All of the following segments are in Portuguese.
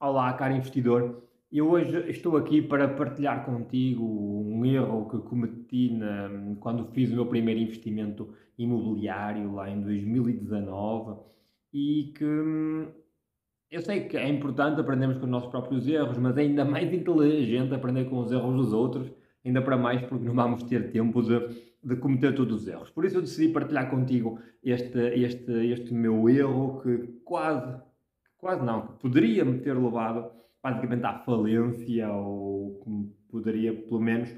Olá, caro investidor. Eu hoje estou aqui para partilhar contigo um erro que cometi quando fiz o meu primeiro investimento imobiliário lá em 2019 e que eu sei que é importante aprendermos com os nossos próprios erros, mas é ainda mais inteligente aprender com os erros dos outros, ainda para mais porque não vamos ter tempo de cometer todos os erros. Por isso eu decidi partilhar contigo este meu erro que quase não, que poderia me ter levado basicamente à falência ou que me poderia pelo menos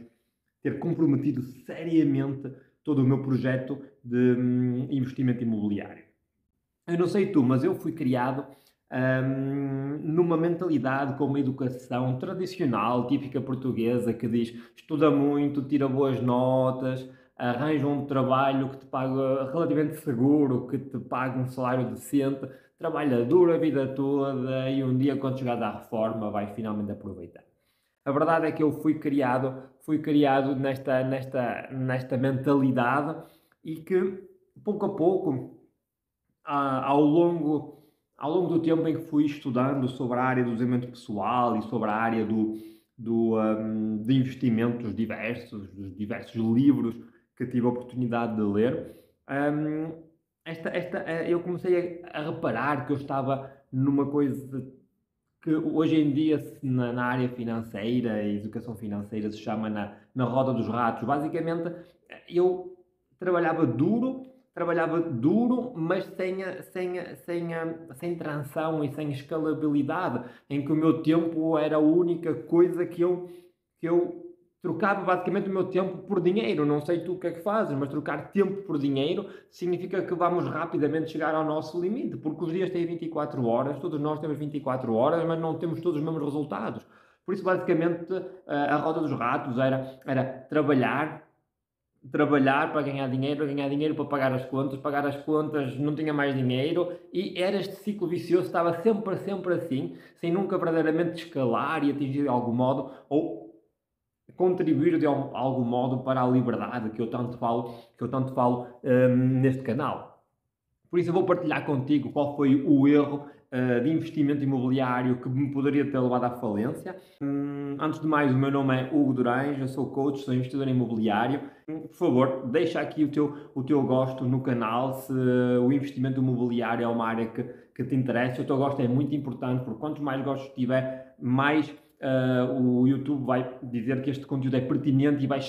ter comprometido seriamente todo o meu projeto de investimento imobiliário. Eu não sei tu, mas eu fui criado numa mentalidade com uma educação tradicional, típica portuguesa, que diz estuda muito, tira boas notas, arranja um trabalho que te paga relativamente seguro, que te paga um salário decente, trabalha duro a vida toda e um dia, quando chegar à reforma, vai finalmente aproveitar. A verdade é que eu fui criado nesta mentalidade e que, pouco a pouco, ah, ao longo, ao longo do tempo em que fui estudando sobre a área do desenvolvimento pessoal e sobre a área de investimentos diversos, dos diversos livros que tive a oportunidade de ler, hum, eu comecei a reparar que eu estava numa coisa que hoje em dia na área financeira, a educação financeira se chama na roda dos ratos. Basicamente, eu trabalhava duro, mas sem transição e sem escalabilidade, em que o meu tempo era a única coisa que eu trocava basicamente o meu tempo por dinheiro. Não sei tu o que é que fazes, mas trocar tempo por dinheiro significa que vamos rapidamente chegar ao nosso limite, porque os dias têm 24 horas, todos nós temos 24 horas, mas não temos todos os mesmos resultados. Por isso, basicamente, a roda dos ratos era trabalhar para ganhar dinheiro para pagar as contas não tinha mais dinheiro e era este ciclo vicioso, estava sempre assim, sem nunca verdadeiramente escalar e atingir de algum modo ou contribuir de algum modo para a liberdade que eu tanto falo neste canal. Por isso eu vou partilhar contigo qual foi o erro de investimento imobiliário que me poderia ter levado à falência. Antes de mais, o meu nome é Hugo Durães, eu sou coach, sou investidor imobiliário. Por favor, deixa aqui o teu gosto no canal se o investimento imobiliário é uma área que te interessa. O teu gosto é muito importante, porque quanto mais gostos tiver, mais o YouTube vai dizer que este conteúdo é pertinente e vai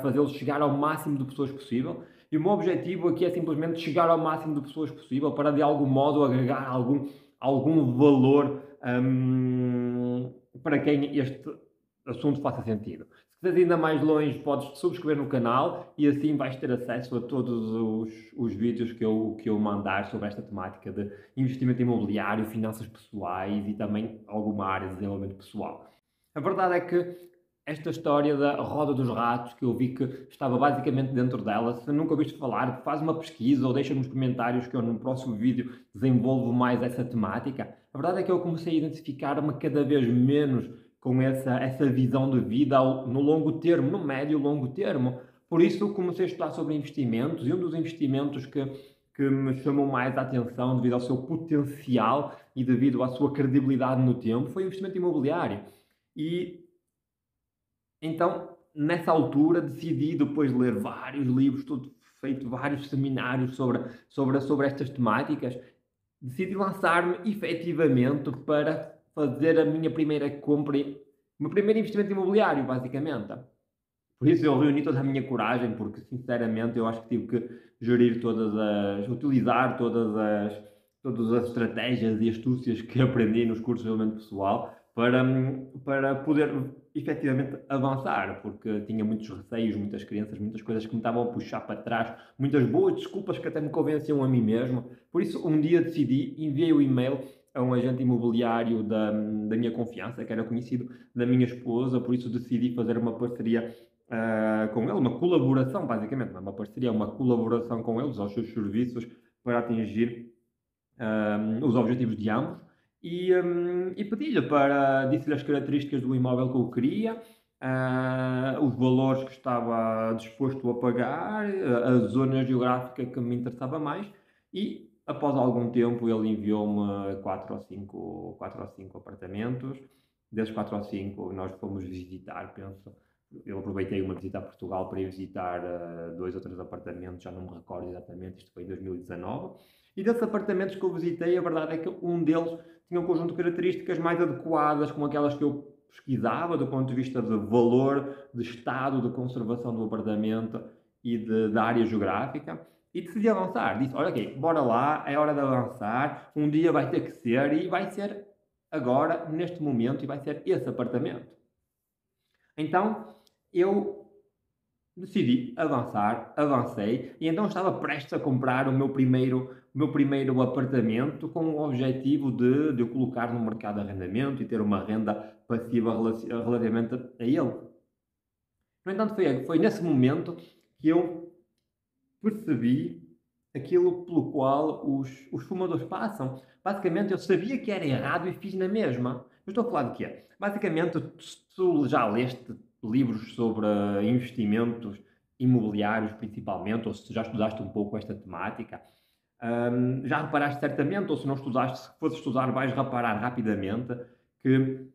fazê-lo chegar ao máximo de pessoas possível. E o meu objetivo aqui é simplesmente chegar ao máximo de pessoas possível para de algum modo agregar algum valor para quem este assunto faça sentido. Se quiseres ir ainda mais longe, podes subscrever no canal e assim vais ter acesso a todos os vídeos que eu mandar sobre esta temática de investimento imobiliário, finanças pessoais e também alguma área de desenvolvimento pessoal. A verdade é que esta história da roda dos ratos, que eu vi que estava basicamente dentro dela, se nunca ouviste falar, faz uma pesquisa ou deixa nos comentários que eu no próximo vídeo desenvolvo mais essa temática. A verdade é que eu comecei a identificar-me cada vez menos com essa visão de vida no longo termo, no médio e longo termo. Por isso comecei a estudar sobre investimentos e um dos investimentos que me chamou mais a atenção devido ao seu potencial e devido à sua credibilidade no tempo foi o investimento imobiliário. E então, nessa altura, decidi, depois de ler vários livros, feito vários seminários sobre estas temáticas, decidi lançar-me efetivamente para fazer a minha primeira compra, o meu primeiro investimento imobiliário, basicamente. Por isso eu reuni toda a minha coragem, porque sinceramente eu acho que tive que utilizar todas as estratégias e astúcias que aprendi nos cursos de desenvolvimento pessoal para poder efetivamente avançar, porque tinha muitos receios, muitas crenças, muitas coisas que me estavam a puxar para trás, muitas boas desculpas que até me convenciam a mim mesmo. Por isso, um dia decidi, enviei o e-mail a um agente imobiliário da minha confiança, que era conhecido da minha esposa, por isso decidi fazer uma parceria com ele, uma colaboração, basicamente, não é uma parceria, é uma colaboração com eles, aos seus serviços, para atingir os objetivos de ambos. E pedi-lhe disse-lhe as características do imóvel que eu queria, os valores que estava disposto a pagar, a zona geográfica que me interessava mais, e Após algum tempo, ele enviou-me 4 ou 5 apartamentos. Desses 4 ou 5, nós fomos visitar, penso. Eu aproveitei uma visita a Portugal para ir visitar 2 ou 3 apartamentos, já não me recordo exatamente, isto foi em 2019. E desses apartamentos que eu visitei, a verdade é que um deles tinha um conjunto de características mais adequadas com aquelas que eu pesquisava, do ponto de vista de valor, de estado, de conservação do apartamento e da área geográfica. E decidi avançar. Disse, olha, ok, bora lá, é hora de avançar, um dia vai ter que ser, e vai ser agora, neste momento, e vai ser esse apartamento. Então, eu decidi avançar, avancei, e então estava prestes a comprar o meu primeiro apartamento com o objetivo de eu colocar no mercado de arrendamento e ter uma renda passiva relativamente a ele. No entanto, foi nesse momento que eu percebi aquilo pelo qual os fumadores passam. Basicamente, eu sabia que era errado e fiz na mesma. Mas estou a falar de quê? Basicamente, se tu já leste livros sobre investimentos imobiliários, principalmente, ou se já estudaste um pouco esta temática, já reparaste certamente, ou se não estudaste, se fores estudar, vais reparar rapidamente que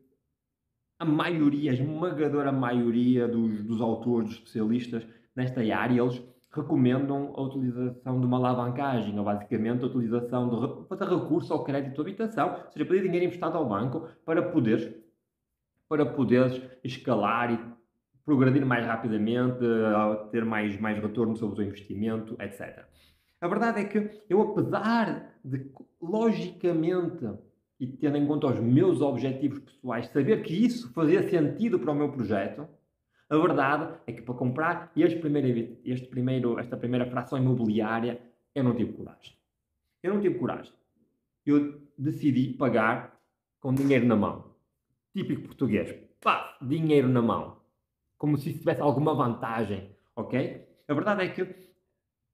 a maioria, a esmagadora maioria dos autores, dos especialistas nesta área, eles recomendam a utilização de uma alavancagem, ou basicamente a utilização de fazer recurso ao crédito de habitação, ou seja, pedir dinheiro emprestado ao banco para poderes escalar e progredir mais rapidamente, ter mais retorno sobre o teu investimento, etc. A verdade é que eu, apesar de, logicamente, e tendo em conta os meus objetivos pessoais, saber que isso fazia sentido para o meu projeto, a verdade é que para comprar esta primeira fração imobiliária, eu não tive coragem. Eu não tive coragem. Eu decidi pagar com dinheiro na mão. Típico português. Pá, dinheiro na mão. Como se isso tivesse alguma vantagem, ok? A verdade é que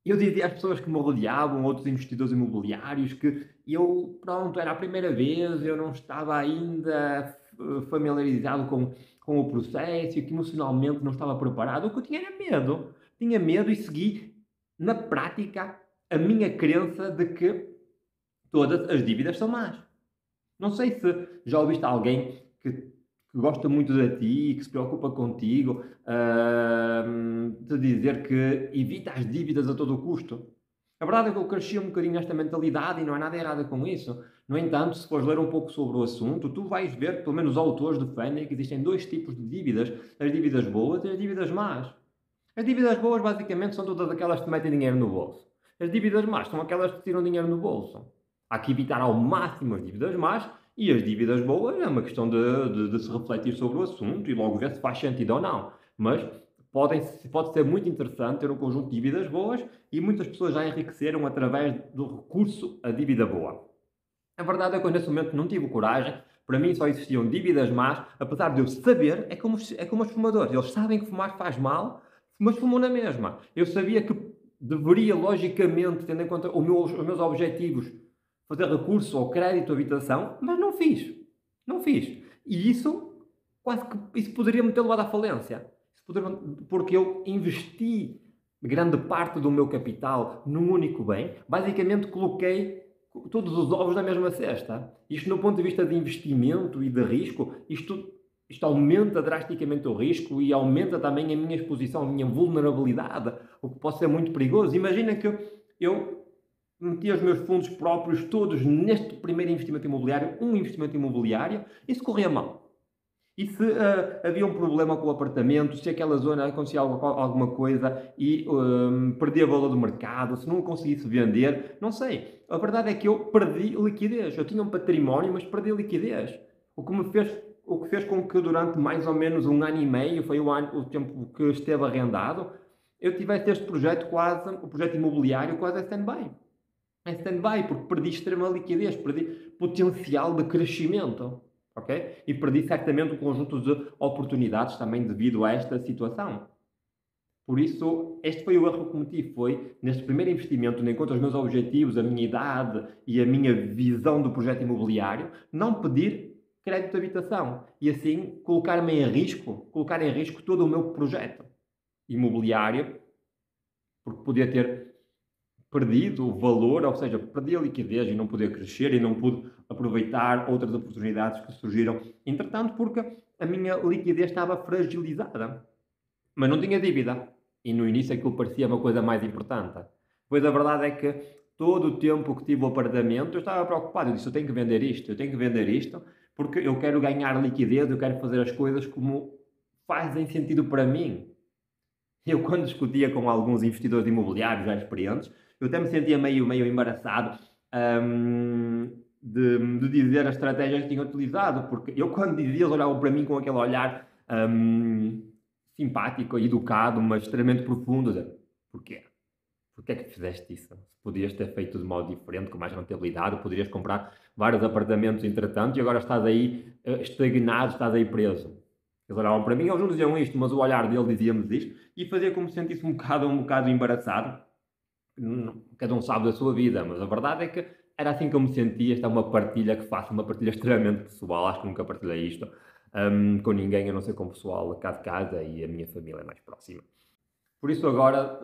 eu dizia às pessoas que me rodeavam, outros investidores imobiliários, que eu, pronto, era a primeira vez, eu não estava ainda familiarizado com o processo e que emocionalmente não estava preparado. O que eu tinha era medo. Tinha medo e segui, na prática, a minha crença de que todas as dívidas são más. Não sei se já ouviste alguém que gosta muito de ti, que se preocupa contigo, de dizer que evita as dívidas a todo o custo. A verdade é que eu cresci um bocadinho nesta mentalidade e não há nada errado com isso. No entanto, se fores ler um pouco sobre o assunto, tu vais ver, pelo menos os autores defendem, que existem dois tipos de dívidas: as dívidas boas e as dívidas más. As dívidas boas, basicamente, são todas aquelas que te metem dinheiro no bolso. As dívidas más são aquelas que te tiram dinheiro no bolso. Há que evitar ao máximo as dívidas más, e as dívidas boas é uma questão de se refletir sobre o assunto e logo ver se faz sentido ou não. Mas pode ser muito interessante ter um conjunto de dívidas boas, e muitas pessoas já enriqueceram através do recurso à dívida boa. A verdade é que eu nesse momento não tive coragem. Para mim só existiam dívidas más, apesar de eu saber, é como os fumadores. Eles sabem que fumar faz mal, mas fumam na mesma. Eu sabia que deveria, logicamente, tendo em conta os meus objetivos, fazer recurso ao crédito à habitação, mas não fiz. Não fiz. E isso, quase que, isso poderia me ter levado à falência. Porque eu investi grande parte do meu capital num único bem. Basicamente coloquei todos os ovos na mesma cesta. Isto, no ponto de vista de investimento e de risco, isto aumenta drasticamente o risco e aumenta também a minha exposição, a minha vulnerabilidade, o que pode ser muito perigoso. Imagina que eu meti os meus fundos próprios todos neste primeiro investimento imobiliário, um investimento imobiliário, e se corria mal. E se havia um problema com o apartamento, se aquela zona acontecia alguma coisa e perdia valor do mercado, se não conseguisse vender, não sei. A verdade é que eu perdi liquidez. Eu tinha um património, mas perdi liquidez. O que fez com que durante mais ou menos um ano e meio, foi o tempo que esteve arrendado, eu tivesse este projeto quase, o projeto imobiliário quase a stand-by. Em stand-by, porque perdi extrema liquidez, perdi potencial de crescimento. Okay? E perdi certamente um conjunto de oportunidades também devido a esta situação. Por isso, este foi o erro que cometi, foi neste primeiro investimento, tendo em conta os meus objetivos, a minha idade e a minha visão do projeto imobiliário, não pedir crédito de habitação e assim colocar em risco todo o meu projeto imobiliário, porque podia ter perdido o valor, ou seja, perdi a liquidez e não poder crescer e não pude aproveitar outras oportunidades que surgiram. Entretanto, porque a minha liquidez estava fragilizada, mas não tinha dívida. E no início aquilo parecia uma coisa mais importante. Pois a verdade é que todo o tempo que tive o apartamento eu estava preocupado. Eu disse, eu tenho que vender isto, eu tenho que vender isto, porque eu quero ganhar liquidez, eu quero fazer as coisas como fazem sentido para mim. Eu, quando discutia com alguns investidores imobiliários já experientes, eu até me sentia meio embaraçado, de dizer as estratégias que tinha utilizado, porque eu, quando dizia, eles olhavam para mim com aquele olhar simpático, educado, mas extremamente profundo. De, porquê? Porquê é que fizeste isso? Podias ter feito de modo diferente, com mais rentabilidade, poderias comprar vários apartamentos entretanto e agora estás aí estagnado, estás aí preso. Eles olhavam para mim, eles não diziam isto, mas o olhar dele dizia-me isto e fazia como se sentisse um bocado embaraçado. Cada um sabe da sua vida, mas a verdade é que era assim que eu me sentia. Esta é uma partilha que faço, uma partilha extremamente pessoal. Acho que nunca partilhei isto com ninguém, a não ser com o pessoal cá de casa e a minha família mais próxima. Por isso, agora,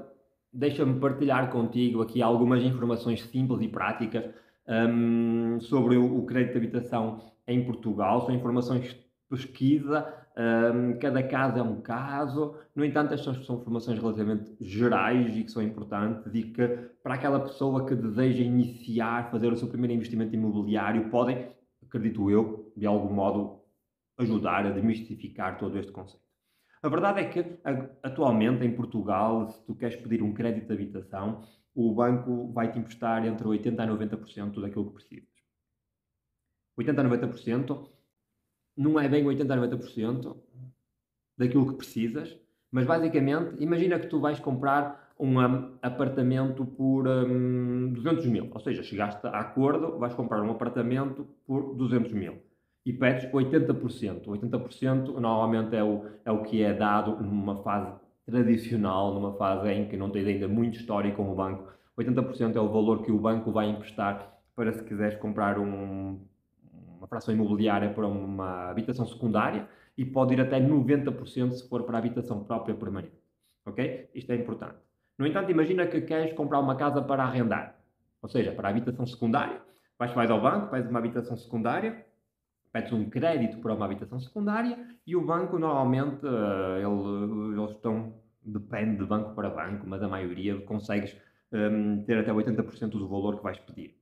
deixa-me partilhar contigo aqui algumas informações simples e práticas sobre o crédito de habitação em Portugal. São informações de pesquisa, cada caso é um caso. No entanto, estas são informações relativamente gerais e que são importantes e que, para aquela pessoa que deseja iniciar, fazer o seu primeiro investimento imobiliário, podem, acredito eu, de algum modo, ajudar a desmistificar todo este conceito. A verdade é que, atualmente, em Portugal, se tu queres pedir um crédito de habitação, o banco vai-te emprestar entre 80% a 90% daquilo que precisas. 80% a 90% não é bem 80% a 90% daquilo que precisas, mas basicamente, imagina que tu vais comprar um apartamento por 200 mil, ou seja, chegaste a acordo, vais comprar um apartamento por 200 mil e pedes 80%. 80% normalmente é o que é dado numa fase tradicional, numa fase em que não tens ainda muito histórico com o banco. 80% é o valor que o banco vai emprestar para se quiseres comprar uma fração imobiliária para uma habitação secundária e pode ir até 90% se for para a habitação própria permanente. Ok? Isto é importante. No entanto, imagina que queres comprar uma casa para arrendar, ou seja, para a habitação secundária. Vais ao banco, pedes uma habitação secundária, pedes um crédito para uma habitação secundária e o banco normalmente, eles estão, depende de banco para banco, mas a maioria consegues ter até 80% do valor que vais pedir.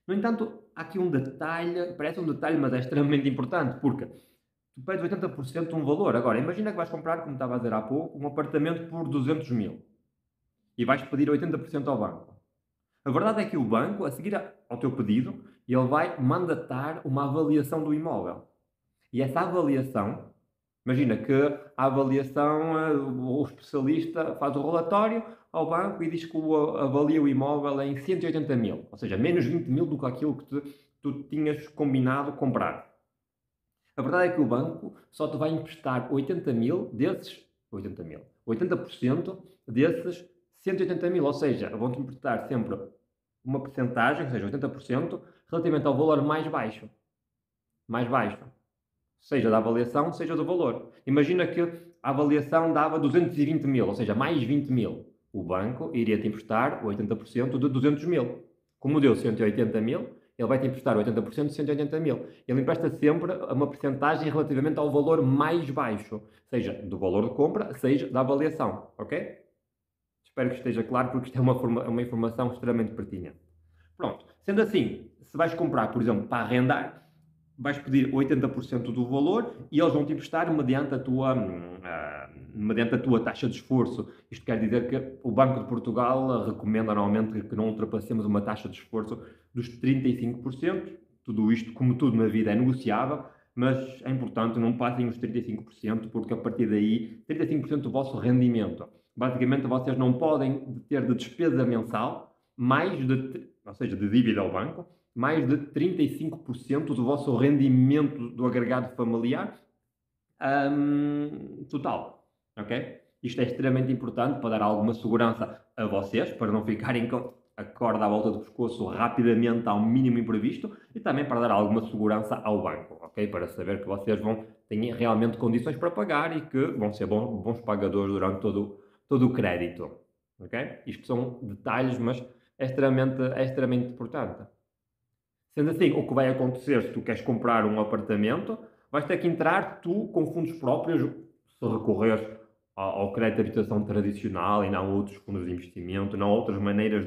No entanto, há aqui um detalhe, parece um detalhe, mas é extremamente importante, porque tu pedes 80% de um valor. Agora, imagina que vais comprar, como estava a dizer há pouco, um apartamento por 200 mil e vais pedir 80% ao banco. A verdade é que o banco, a seguir ao teu pedido, ele vai mandatar uma avaliação do imóvel. E essa avaliação, imagina que a avaliação, o especialista faz o relatório ao banco e diz que avalia o imóvel em 180 mil, ou seja, menos 20 mil do que aquilo que tu tinhas combinado comprar. A verdade é que o banco só te vai emprestar 80 mil desses 80 mil, 80% desses 180 mil, ou seja, vão-te emprestar sempre uma percentagem, ou seja, 80%, relativamente ao valor mais baixo, seja da avaliação, seja do valor. Imagina que a avaliação dava 220 mil, ou seja, mais 20 mil. O banco iria-te emprestar 80% de 200 mil. Como deu 180 mil, ele vai-te emprestar 80% de 180 mil. Ele empresta sempre uma percentagem relativamente ao valor mais baixo, seja do valor de compra, seja da avaliação, ok? Espero que esteja claro, porque isto é uma informação extremamente pertinente. Pronto, sendo assim, se vais comprar, por exemplo, para arrendar, vais pedir 80% do valor e eles vão te emprestar mediante a tua taxa de esforço. Isto quer dizer que o Banco de Portugal recomenda normalmente que não ultrapassemos uma taxa de esforço dos 35%. Tudo isto, como tudo na vida, é negociável, mas é importante não passem os 35%, porque a partir daí, 35% do vosso rendimento. Basicamente, vocês não podem ter de despesa mensal ou seja, de dívida ao banco, mais de 35% do vosso rendimento do agregado familiar total, ok? Isto é extremamente importante para dar alguma segurança a vocês, para não ficarem com a corda à volta do pescoço rapidamente ao mínimo imprevisto e também para dar alguma segurança ao banco, ok? Para saber que vocês têm realmente condições para pagar e que vão ser bons pagadores durante todo o crédito, ok? Isto são detalhes, mas é extremamente importante. Sendo assim, o que vai acontecer se tu queres comprar um apartamento, vais ter que entrar tu com fundos próprios, se recorreres ao crédito de habitação tradicional e não a outros fundos de investimento, não a outras maneiras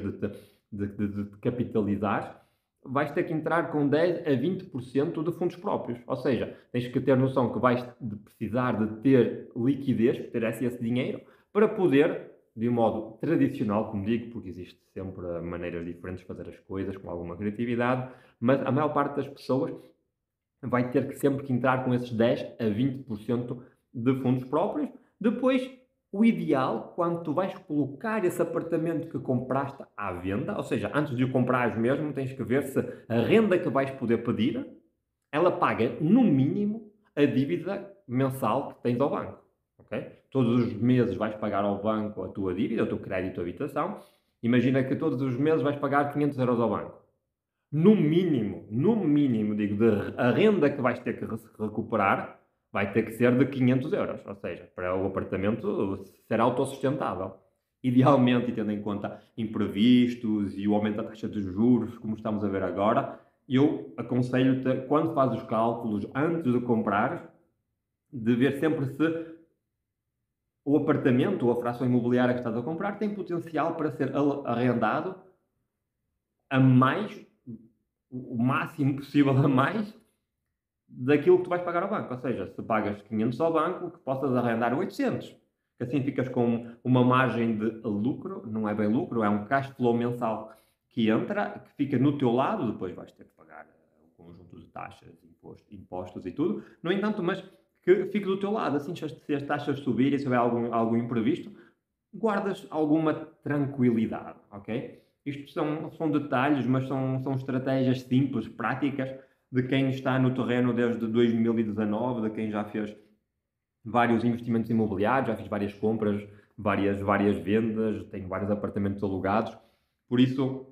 de capitalizar, vais ter que entrar com 10 a 20% de fundos próprios. Ou seja, tens que ter noção que vais precisar de ter liquidez, ter esse dinheiro, para poder, de um modo tradicional, como digo, porque existe sempre maneiras diferentes de fazer as coisas, com alguma criatividade, mas a maior parte das pessoas vai ter que sempre que entrar com esses 10 a 20% de fundos próprios. Depois, o ideal, quando tu vais colocar esse apartamento que compraste à venda, ou seja, antes de o comprares mesmo, tens que ver se a renda que vais poder pedir, ela paga, no mínimo, a dívida mensal que tens ao banco. Okay? Todos os meses vais pagar ao banco a tua dívida, o teu crédito à habitação. Imagina que todos os meses vais pagar 500 euros ao banco. No mínimo, digo, a renda que vais ter que recuperar vai ter que ser de 500 euros, ou seja, para o apartamento ser autossustentável. Idealmente, e tendo em conta imprevistos e o aumento da taxa de juros, como estamos a ver agora, eu aconselho-te, quando fazes os cálculos antes de comprar, de ver sempre se o apartamento ou a fração imobiliária que estás a comprar tem potencial para ser arrendado a mais, o máximo possível a mais daquilo que tu vais pagar ao banco. Ou seja, se pagas 500 ao banco, que possas arrendar 800. Que assim ficas com uma margem de lucro, não é bem lucro, é um cash flow mensal que entra, que fica no teu lado, depois vais ter que pagar um conjunto de taxas, impostos e tudo. No entanto, mas que fique do teu lado. Assim, se as taxas subirem, se houver algum imprevisto, guardas alguma tranquilidade, ok? Isto são detalhes, mas são estratégias simples, práticas, de quem está no terreno desde 2019, de quem já fez vários investimentos imobiliários, já fiz várias compras, várias vendas, tenho vários apartamentos alugados. Por isso,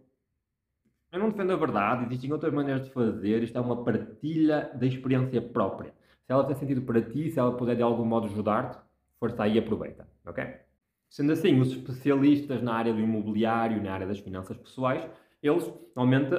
eu não defendo a verdade, existem outras maneiras de fazer, isto é uma partilha da experiência própria. Se ela fizer sentido para ti, se ela puder de algum modo ajudar-te, força aí e aproveita, ok? Sendo assim, os especialistas na área do imobiliário, na área das finanças pessoais, eles normalmente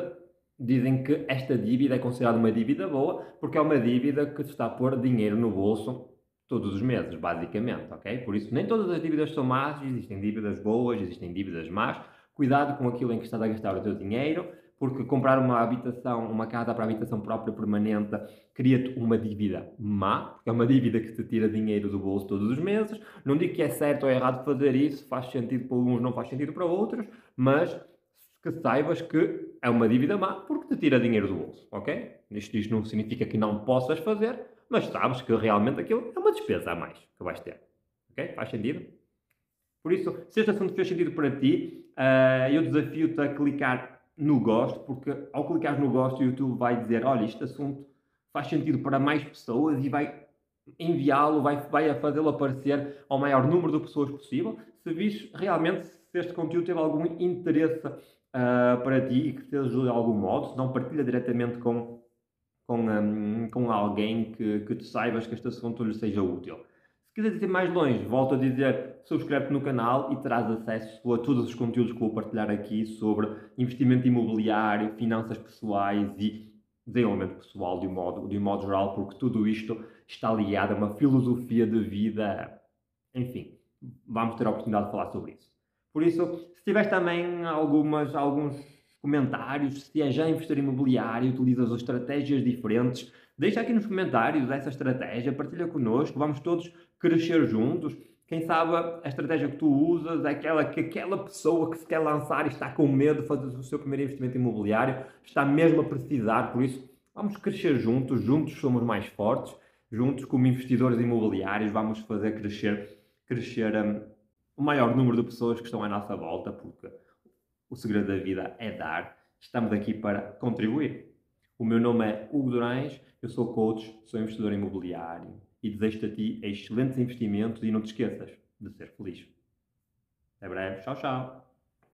dizem que esta dívida é considerada uma dívida boa porque é uma dívida que te está a pôr dinheiro no bolso todos os meses, basicamente, ok? Por isso, nem todas as dívidas são más, existem dívidas boas, existem dívidas más. Cuidado com aquilo em que estás a gastar o teu dinheiro, porque comprar uma habitação, uma casa para habitação própria permanente, cria-te uma dívida má, porque é uma dívida que te tira dinheiro do bolso todos os meses. Não digo que é certo ou errado fazer isso, faz sentido para uns, não faz sentido para outros, mas que saibas que é uma dívida má porque te tira dinheiro do bolso, ok? Isto não significa que não possas fazer, mas sabes que realmente aquilo é uma despesa a mais que vais ter, ok? Faz sentido? Por isso, se este assunto fez sentido para ti, eu desafio-te a clicar no gosto, porque ao clicar no gosto, o YouTube vai dizer: olha, este assunto faz sentido para mais pessoas e vai enviá-lo, vai fazê-lo aparecer ao maior número de pessoas possível. Se vis realmente se este conteúdo teve algum interesse para ti e que te ajude de algum modo, se não partilha diretamente com alguém que tu saibas que este assunto lhe seja útil. Se quiseres ir mais longe, volto a dizer, subscreve-te no canal e terás acesso a todos os conteúdos que vou partilhar aqui sobre investimento imobiliário, finanças pessoais e desenvolvimento pessoal de um modo geral, porque tudo isto está ligado a uma filosofia de vida. Enfim, vamos ter a oportunidade de falar sobre isso. Por isso, se tiveres também alguns comentários, se é já investidor imobiliário, utilizas estratégias diferentes, deixa aqui nos comentários essa estratégia, partilha connosco, vamos todos crescer juntos. Quem sabe a estratégia que tu usas é aquela que aquela pessoa que se quer lançar e está com medo de fazer o seu primeiro investimento imobiliário, está mesmo a precisar, por isso vamos crescer juntos, juntos somos mais fortes, juntos como investidores imobiliários vamos fazer crescer o maior número de pessoas que estão à nossa volta, porque o segredo da vida é dar. Estamos aqui para contribuir. O meu nome é Hugo Durães, eu sou coach, sou investidor imobiliário e desejo-te a ti excelentes investimentos e não te esqueças de ser feliz. Até breve. Tchau, tchau.